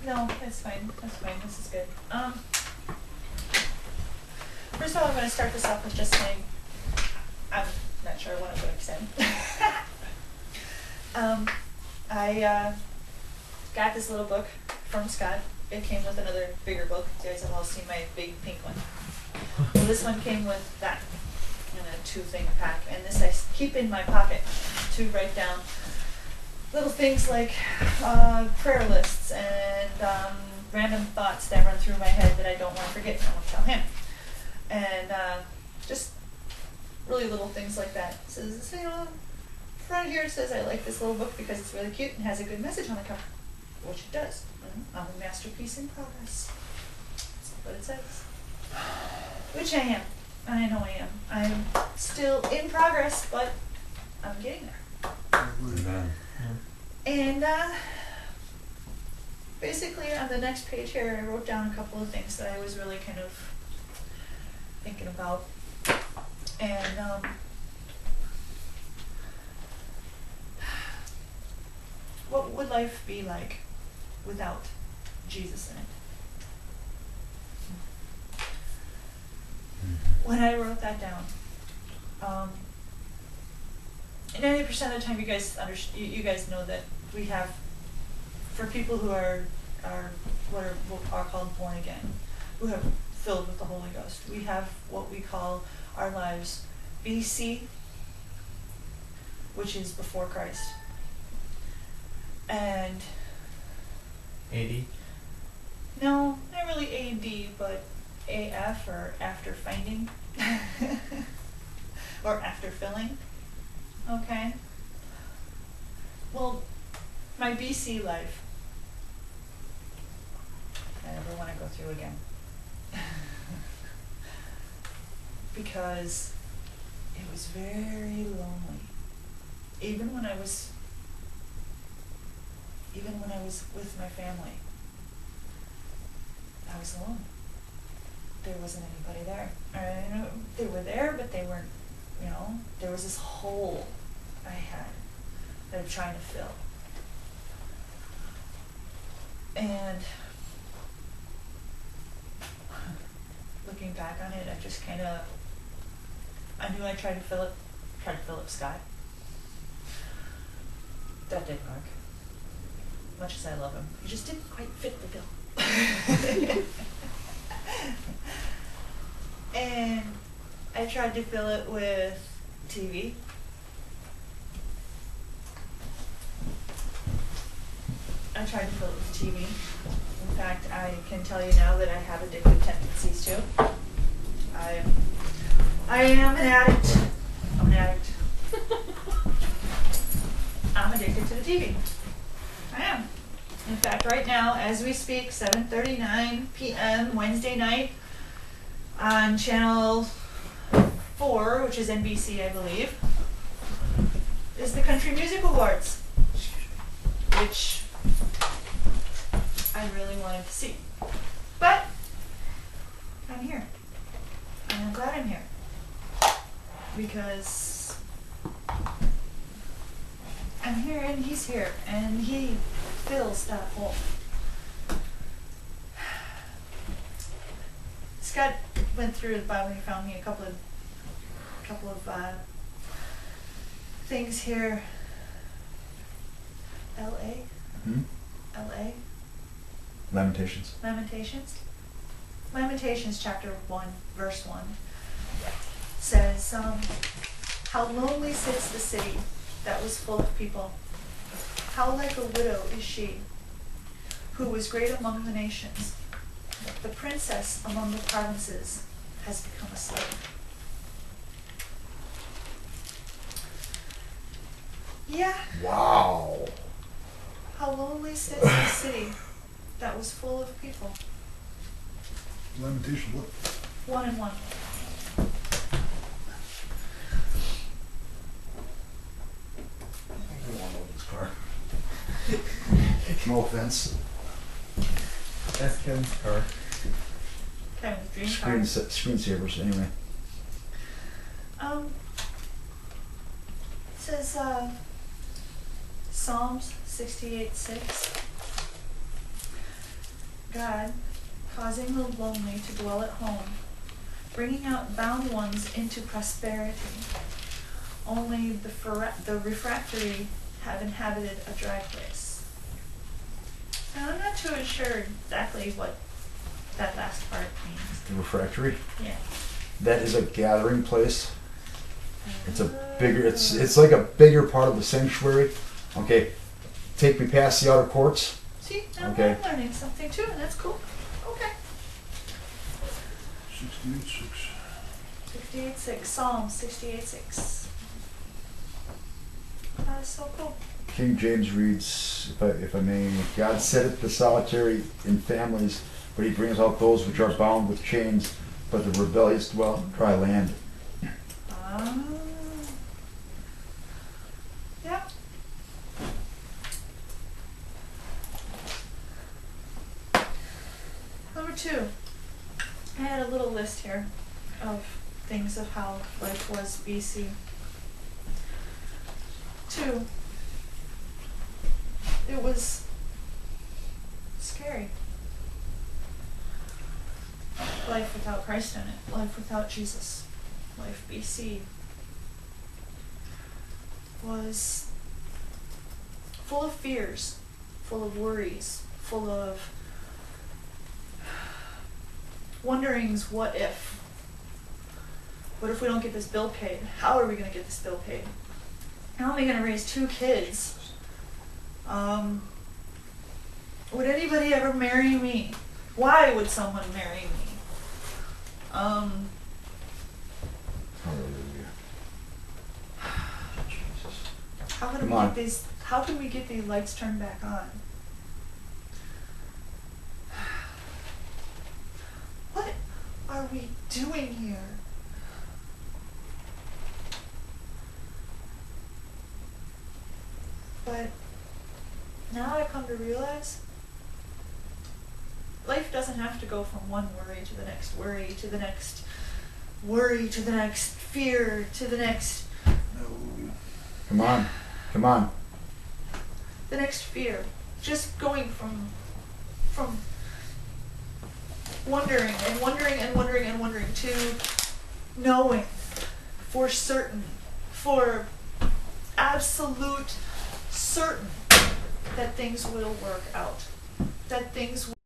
No, that's fine. That's fine. This is good. First of all, I'm going to start this off with just saying I'm not sure what I'm going to extend. I got this little book from Scott. It came with another bigger book. You guys have all seen my big pink one. Well, this one came with that in a 2-thing pack, and this I keep in my pocket to write down little things like prayer lists and random thoughts that run through my head that I don't want to forget and I won't tell him. And just really little things like that. It says, front here it says I like this little book because it's really cute and has a good message on the cover, which it does. I'm a masterpiece in progress. That's what it says. Which I am. I know I am. I'm still in progress, but I'm getting there. Amen. And basically on the next page here, I wrote down a couple of things that I was really kind of thinking about. And what would life be like without Jesus in it? When I wrote that down, 90% of the time, you guys you guys know that we have, for people who are what are called born again, who have filled with the Holy Ghost, we have what we call our lives BC, which is before Christ, and AD? No, not really AD, but AF, or after finding, or after filling. Okay. Well, my BC life, I never want to go through again. Because it was very lonely. Even when I was with my family, I was alone. There wasn't anybody there. They were there, but they weren't, there was this hole I had that I'm trying to fill. And looking back on it, I knew I tried to fill up Scott. That didn't work. Much as I love him, he just didn't quite fit the bill. And I tried to fill it with TV. I tried to fill it with TV. In fact, I can tell you now that I have addictive tendencies too. I am an addict. I'm an addict. I'm addicted to the TV. I am. In fact, right now, as we speak, 7:39 p.m. Wednesday night, on channel 4, which is NBC, I believe, is the Country Music Awards, which I really wanted to see. But I'm here. And I'm glad I'm here. Because I'm here and he's here. And he fills that hole. Scott went through the Bible. He found me a couple of things here. L.A. Hmm? L.A. Lamentations. Lamentations chapter 1, verse 1 says, how lonely sits the city that was full of people. How like a widow is she, who was great among the nations. The princess among the provinces has become a slave. Yeah. Wow. How lonely sits the city that was full of people. Lamentation, what? 1 and 1. I don't want to load this car. No offense. That's Kevin's car. Kevin's dream car. Screensavers, anyway. It says Psalms 68:6. God, causing the lonely to dwell at home, bringing out bound ones into prosperity. Only the refractory have inhabited a dry place. Now, I'm not too sure exactly what that last part means. The refractory. Yeah. That is a gathering place. It's a bigger. It's like a bigger part of the sanctuary. Okay, take me past the outer courts. See, now Okay. I'm learning something too, and that's cool. Okay. 68:6. 68:6, Psalm 68:6. That's so cool. King James reads, if I may, God setteth the solitary in families, but he brings out those which are bound with chains, but the rebellious dwell in dry land. Yep. Number 2. I had a little list here of things of how life was BC. 2. It was scary. Life without Christ in it. Life without Jesus. Life BC was full of fears, full of worries, full of wonderings. What if? What if we don't get this bill paid? How are we going to get this bill paid? How am I going to raise 2 kids? Would anybody ever marry me? Why would someone marry me? Hallelujah. Jesus. How can we get these lights turned back on? What are we doing here? But now I come to realize life doesn't have to go from one worry to the next worry to the next worry to the next fear to the next. Come on. Come on. The next fear. Just going from wondering and wondering and wondering and wondering to knowing for certain, for absolute certain that things will work out. That things